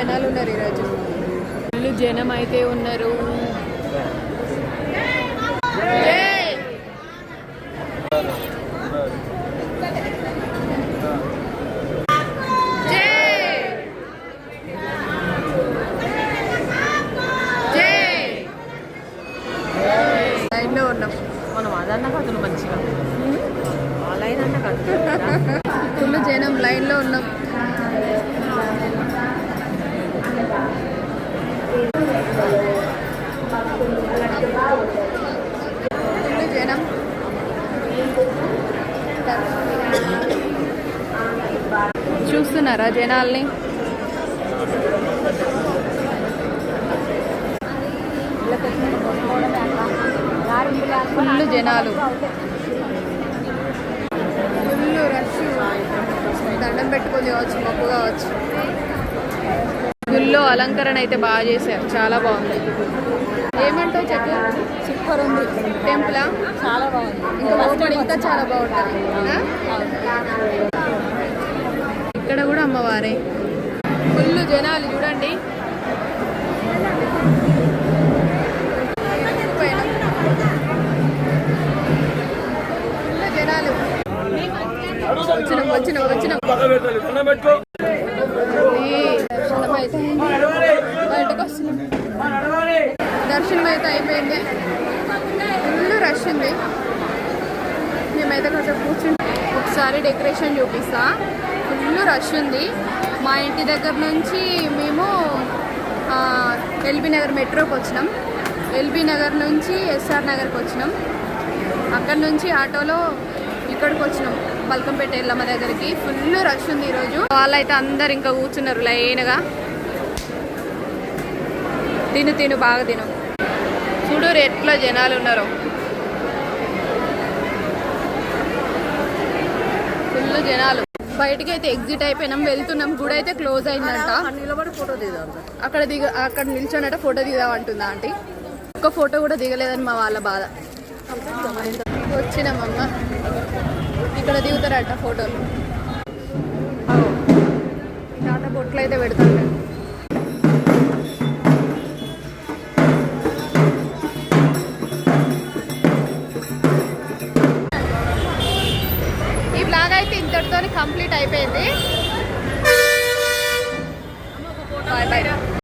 జనాలు ఉన్నారు ఈరోజు. ఫుల్ జనం అయితే ఉన్నారు. లైన్లో ఉన్నాం మనం అదన్నా కథలు మంచిగా లైన్ అన్న కథ ఫుల్ జనం లైన్లో ఉన్నాం. ఫుల్ జనం చూస్తున్నారా జనాల్ని? ఫుల్ జనాలు, ఫుల్ రష్. దండం పెట్టుకొని కావచ్చు, మొక్కు కావచ్చు. గుళ్ళో అలంకరణ అయితే బాగా చేశారు, చాలా బాగుంది. ఏమంటావు చెప్పు? సూపర్ ఉంది. టెంపులా చాలా బాగుంది. ఇంకా లోపల ఇంకా చాలా బాగుంటుంది. ఇక్కడ కూడా అమ్మవారే. ఫుల్ జనాలు చూడండి. ఫుల్ జనాలు. వచ్చినాం దర్శనం అయితే బయటకు వస్తున్నాం. దర్శనం అయితే అయిపోయింది. ఫుల్ రష్ ఉంది. మేమైతే కొంచెం కూర్చుంటాం. ఒకసారి డెకరేషన్ చూపిస్తా. ఫుల్ రష్ ఉంది. మా ఇంటి దగ్గర నుంచి మేము ఎల్బీ నగర్ మెట్రోకి వచ్చినాం. ఎల్బీ నగర్ నుంచి ఎస్ఆర్ నగర్కి వచ్చినాం. అక్కడ నుంచి ఆటోలో ఇక్కడికి వచ్చినాం, బల్కంపేట ఎల్లమ్మ దగ్గరికి. ఫుల్ రష్ ఉంది ఈరోజు. వాళ్ళైతే అందరు ఇంకా కూర్చున్నారు లైన్గా. తిను బాగా తిను. చూడు ఎట్లా జనాలు ఉన్నారు. ఫుల్ జనాలు. బయటికి అయితే ఎగ్జిట్ అయిపోయినాం, వెళ్తున్నాం. గుడి అయితే క్లోజ్ అయిందంట. నిలబడి ఫోటో దిగుదాం. అక్కడ నిల్చోనట ఫోటో దిగుదామంటుందా ఆంటీ. ఒక్క ఫోటో కూడా దిగలేదని మా వాళ్ళ బాధ. వచ్చినామమ్మ. ఇక్కడ దిగుతారట ఫోటోలు. టాటా బొట్లు అయితే పెడతారు.